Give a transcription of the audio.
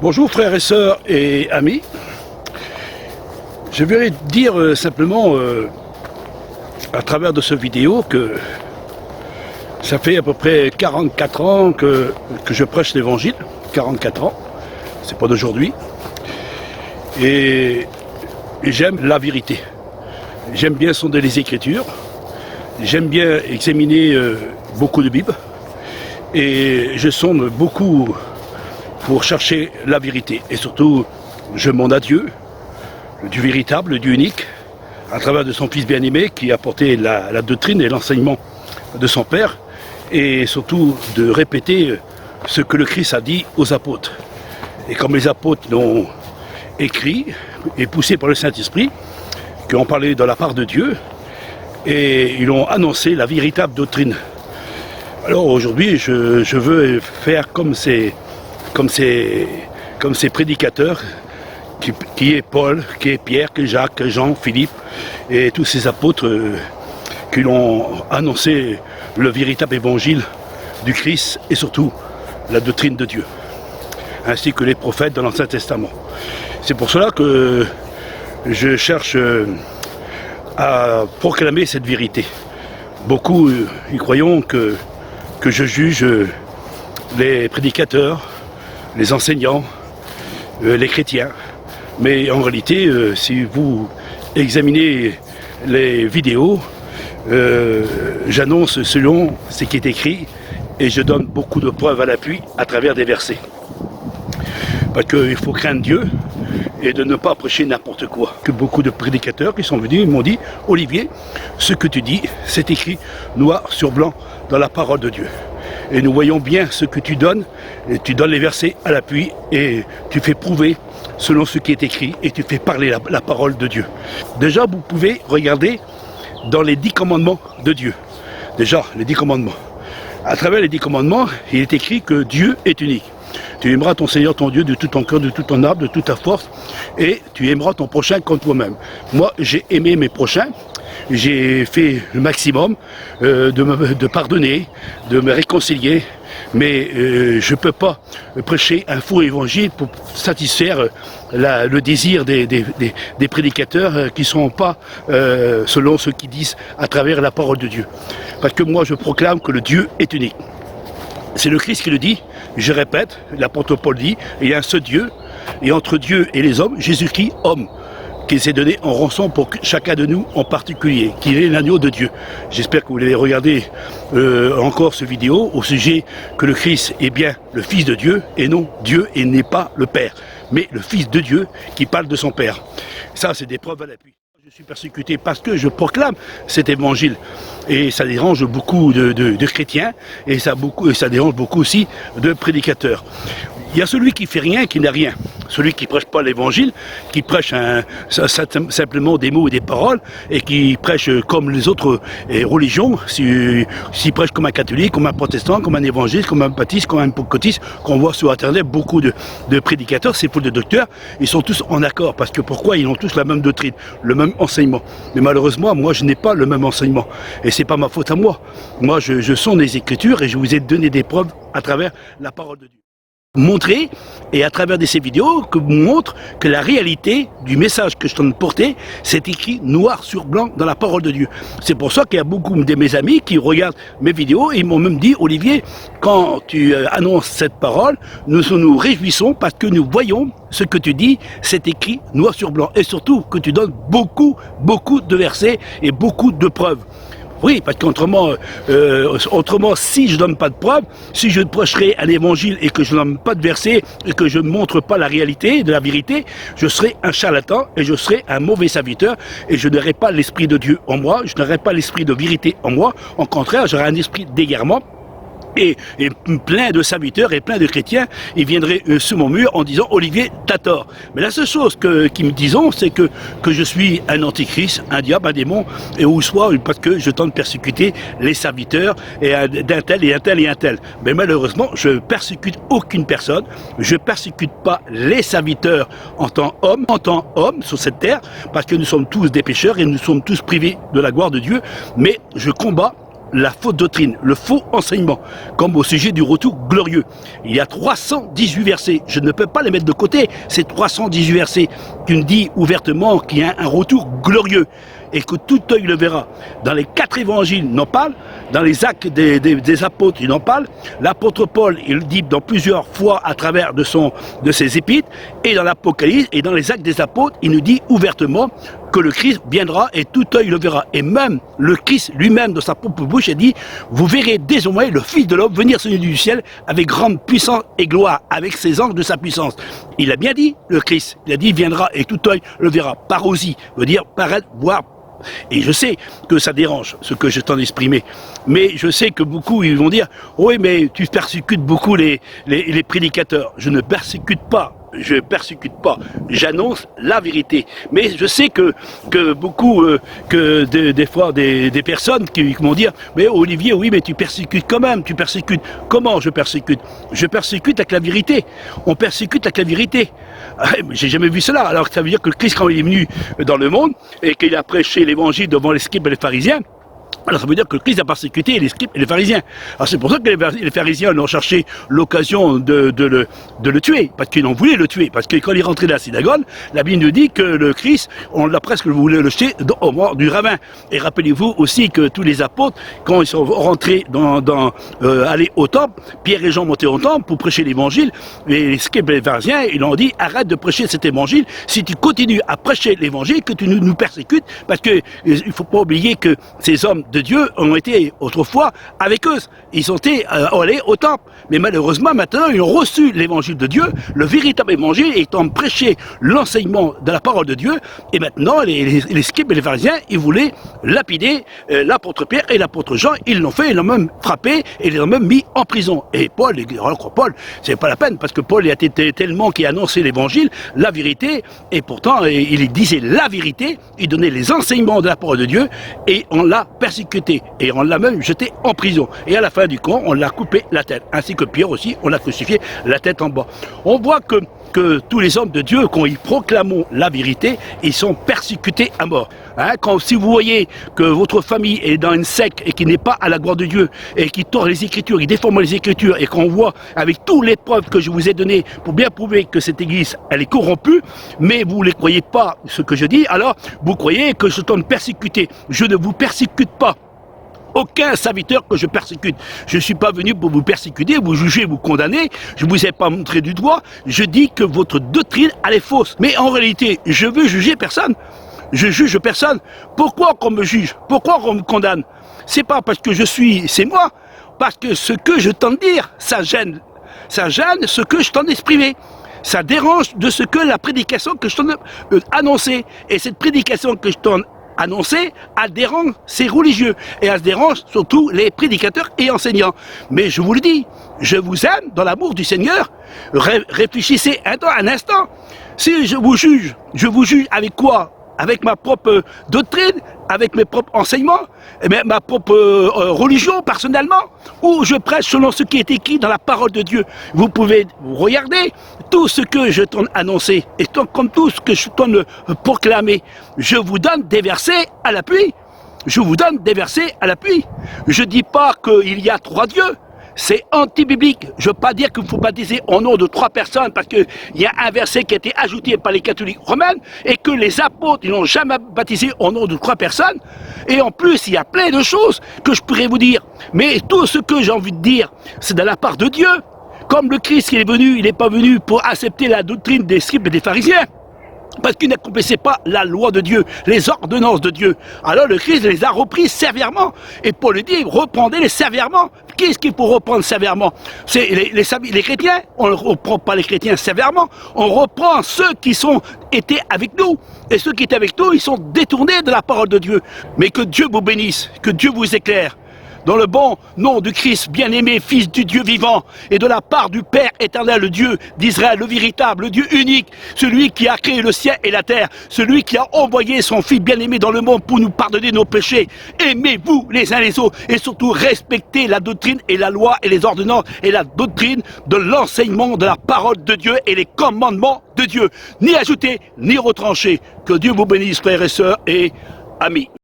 Bonjour frères et sœurs et amis. Je vais dire simplement à travers de cette vidéo que ça fait à peu près 44 ans que je prêche l'évangile. 44 ans, c'est pas d'aujourd'hui. Et j'aime la vérité. J'aime bien sonder les Écritures. J'aime bien examiner beaucoup de Bibles. Et je sonde beaucoup pour chercher la vérité. Et surtout, je demande à Dieu, le Dieu véritable, le Dieu unique, à travers de son Fils bien-aimé, qui a apporté la doctrine et l'enseignement de son Père, et surtout de répéter ce que le Christ a dit aux apôtres. Et comme les apôtres l'ont écrit et poussé par le Saint-Esprit, qui ont parlé de la part de Dieu, et ils ont annoncé la véritable doctrine. Alors aujourd'hui, je veux faire comme ces prédicateurs, qui est Paul, qui est Pierre, qui est Jacques, qui est Jean, Philippe, et tous ces apôtres qui ont annoncé le véritable évangile du Christ et surtout la doctrine de Dieu, ainsi que les prophètes dans l'Ancien Testament. C'est pour cela que je cherche à proclamer cette vérité. Beaucoup y croyons que je juge les prédicateurs, les enseignants, les chrétiens. Mais en réalité, si vous examinez les vidéos, j'annonce selon ce qui est écrit et je donne beaucoup de preuves à l'appui à travers des versets. Parce qu'il faut craindre Dieu et de ne pas prêcher n'importe quoi. Que beaucoup de prédicateurs qui sont venus m'ont dit « Olivier, ce que tu dis, c'est écrit noir sur blanc dans la parole de Dieu. Et nous voyons bien ce que tu donnes, et tu donnes les versets à l'appui et tu fais prouver selon ce qui est écrit et tu fais parler la parole de Dieu. » Déjà, vous pouvez regarder dans les 10 commandements de Dieu. Déjà, les 10 commandements. À travers les 10 commandements, il est écrit que Dieu est unique. Tu aimeras ton Seigneur, ton Dieu, de tout ton cœur, de toute ton âme, de toute ta force, et tu aimeras ton prochain comme toi-même. Moi, j'ai aimé mes prochains, j'ai fait le maximum de pardonner, de me réconcilier, mais je ne peux pas prêcher un faux évangile pour satisfaire le désir des prédicateurs qui ne sont pas selon ce qu'ils disent à travers la parole de Dieu. Parce que moi, je proclame que le Dieu est unique. C'est le Christ qui le dit, je répète, l'apôtre Paul dit, il y a un seul Dieu, et entre Dieu et les hommes, Jésus-Christ, homme, qui s'est donné en rançon pour chacun de nous en particulier, qui est l'agneau de Dieu. J'espère que vous allez regarder encore cette vidéo au sujet que le Christ est bien le Fils de Dieu, et non Dieu et n'est pas le Père, mais le Fils de Dieu qui parle de son Père. Ça, c'est des preuves à l'appui. Je suis persécuté parce que je proclame cet évangile et ça dérange beaucoup de chrétiens et ça dérange beaucoup aussi de prédicateurs. Il y a celui qui fait rien, qui n'a rien. Celui qui prêche pas l'évangile, qui prêche simplement des mots et des paroles et qui prêche comme les autres religions, s'il prêche comme un catholique, comme un protestant, comme un évangéliste, comme un baptiste, comme un pentecôtiste, qu'on voit sur internet beaucoup de prédicateurs, c'est pour des docteurs, ils sont tous en accord parce que pourquoi ils ont tous la même doctrine, le même enseignement. Mais malheureusement, moi je n'ai pas le même enseignement et c'est pas ma faute à moi. Moi je sonde les Écritures et je vous ai donné des preuves à travers la parole de Dieu. Montrer, et à travers de ces vidéos, que vous montre que la réalité du message que je t'en ai porté, c'est écrit noir sur blanc dans la parole de Dieu. C'est pour ça qu'il y a beaucoup de mes amis qui regardent mes vidéos et ils m'ont même dit, Olivier, quand tu annonces cette parole, nous nous réjouissons parce que nous voyons ce que tu dis, c'est écrit noir sur blanc. Et surtout que tu donnes beaucoup de versets et beaucoup de preuves. Oui, parce qu'autrement, si je ne donne pas de preuves, si je prêcherai un évangile et que je ne donne pas de versets et que je ne montre pas la réalité, de la vérité, je serai un charlatan et je serai un mauvais serviteur et je n'aurai pas l'esprit de Dieu en moi, je n'aurai pas l'esprit de vérité en moi. Au contraire, j'aurai un esprit d'égarement. Et plein de serviteurs et plein de chrétiens, ils viendraient sous mon mur en disant « Olivier, t'as tort ». Mais la seule chose qu'ils me disent, c'est que je suis un antichrist, un diable, un démon, et ou soit parce que je tente de persécuter les serviteurs d'un tel et un tel et un tel. Mais malheureusement, je ne persécute aucune personne, je ne persécute pas les serviteurs en tant qu'homme sur cette terre, parce que nous sommes tous des pécheurs et nous sommes tous privés de la gloire de Dieu, mais je combats la fausse doctrine, le faux enseignement, comme au sujet du retour glorieux. Il y a 318 versets, je ne peux pas les mettre de côté, ces 318 versets qui nous dit ouvertement qu'il y a un retour glorieux et que tout œil le verra. Dans les 4 évangiles, il en parle, dans les actes des apôtres, il en parle, l'apôtre Paul, il le dit dans plusieurs fois à travers de ses épîtres, et dans l'Apocalypse, et dans les actes des apôtres, il nous dit ouvertement que le Christ viendra et tout œil le verra. Et même le Christ lui-même, dans sa propre bouche, a dit, vous verrez désormais le Fils de l'homme venir du ciel avec grande puissance et gloire, avec ses anges de sa puissance. Il a bien dit, le Christ, il a dit, viendra et tout œil le verra. Parousie veut dire paraître, voir. Et je sais que ça dérange, ce que je t'en ai exprimé. Mais je sais que beaucoup, ils vont dire, oui, mais tu persécutes beaucoup les prédicateurs. Je ne persécute pas. Je ne persécute pas, j'annonce la vérité. Mais je sais que beaucoup, des fois, des personnes qui vont dire, mais Olivier, oui, mais tu persécutes quand même, tu persécutes. Comment je persécute? Je persécute avec la vérité. On persécute avec la vérité. J'ai jamais vu cela. Alors ça veut dire que le Christ, quand il est venu dans le monde et qu'il a prêché l'évangile devant les scribes et les pharisiens, alors ça veut dire que le Christ a persécuté les scribes et les pharisiens. Alors c'est pour ça que les pharisiens ont cherché l'occasion de le tuer, parce qu'ils ont voulu le tuer. Parce que quand il est rentré dans la synagogue, la Bible nous dit que le Christ, on l'a presque voulu le jeter au mort du ravin. Et rappelez-vous aussi que tous les apôtres, quand ils sont rentrés aller au temple, Pierre et Jean montaient au temple pour prêcher l'évangile, et les scribes et les pharisiens, ils ont dit, arrête de prêcher cet évangile, si tu continues à prêcher l'évangile, que tu nous persécutes, parce que il faut pas oublier que ces hommes de Dieu ont été autrefois avec eux. Ils sont allés au temple. Mais malheureusement, maintenant, ils ont reçu l'évangile de Dieu, le véritable évangile, étant prêché l'enseignement de la parole de Dieu. Et maintenant, les scribes et les pharisiens, ils voulaient lapider l'apôtre Pierre et l'apôtre Jean. Ils l'ont fait, ils l'ont même frappé et ils l'ont même mis en prison. Et Paul, c'est pas la peine, parce que Paul a été tellement qui annonçait l'évangile, la vérité, et pourtant, il disait la vérité, il donnait les enseignements de la parole de Dieu, et on l'a persécuté. Et on l'a même jeté en prison. Et à la fin du compte, on l'a coupé la tête. Ainsi que Pierre aussi, on l'a crucifié la tête en bas. On voit que tous les hommes de Dieu, quand ils proclament la vérité, ils sont persécutés à mort. Si vous voyez que votre famille est dans une secte et qui n'est pas à la gloire de Dieu, et qui tord les Écritures, qui déforme les Écritures, et qu'on voit avec toutes les preuves que je vous ai données pour bien prouver que cette Église, elle est corrompue, mais vous ne croyez pas ce que je dis, alors vous croyez que je suis en train de persécuter. Je ne vous persécute pas. Aucun serviteur que je persécute. Je ne suis pas venu pour vous persécuter, vous juger, vous condamner. Je ne vous ai pas montré du doigt. Je dis que votre doctrine, elle est fausse. Mais en réalité, je veux juger personne. Je juge personne. Pourquoi qu'on me juge? Pourquoi qu'on me condamne? C'est pas parce que c'est moi. Parce que ce que je tente de dire, ça gêne. Ça gêne ce que je tente d'exprimer. Ça dérange de ce que la prédication que je tente d'annoncer. Et cette prédication que je tente annoncée, elle dérange ces religieux. Et elle se dérange surtout les prédicateurs et enseignants. Mais je vous le dis, je vous aime dans l'amour du Seigneur. Réfléchissez un instant. Si je vous juge avec quoi? Avec ma propre doctrine, avec mes propres enseignements, ma propre religion personnellement, ou je prêche selon ce qui est écrit dans la parole de Dieu. Vous pouvez regarder tout ce que je t'en annoncer, et comme tout ce que je t'en proclamer. Je vous donne des versets à l'appui. Je vous donne des versets à l'appui. Je ne dis pas qu'il y a 3 dieux. C'est anti-biblique. Je ne veux pas dire qu'il faut baptiser au nom de 3 personnes parce qu'il y a un verset qui a été ajouté par les catholiques romains et que les apôtres n'ont jamais baptisé au nom de 3 personnes. Et en plus, il y a plein de choses que je pourrais vous dire. Mais tout ce que j'ai envie de dire, c'est de la part de Dieu. Comme le Christ qui est venu, il n'est pas venu pour accepter la doctrine des scribes et des pharisiens. Parce qu'ils n'accomplissaient pas la loi de Dieu, les ordonnances de Dieu. Alors le Christ les a repris sévèrement. Et Paul le dit, reprendez-les sévèrement. Qu'est-ce qu'il faut reprendre sévèrement? C'est les chrétiens. On ne reprend pas les chrétiens sévèrement. On reprend ceux qui étaient avec nous. Et ceux qui étaient avec nous, ils sont détournés de la parole de Dieu. Mais que Dieu vous bénisse, que Dieu vous éclaire. Dans le bon nom du Christ, bien-aimé, Fils du Dieu vivant, et de la part du Père éternel, le Dieu d'Israël, le véritable, le Dieu unique, celui qui a créé le ciel et la terre, celui qui a envoyé son Fils bien-aimé dans le monde pour nous pardonner nos péchés. Aimez-vous les uns les autres, et surtout respectez la doctrine et la loi et les ordonnances et la doctrine de l'enseignement de la parole de Dieu et les commandements de Dieu. Ni ajouter, ni retrancher. Que Dieu vous bénisse, frères et sœurs et amis.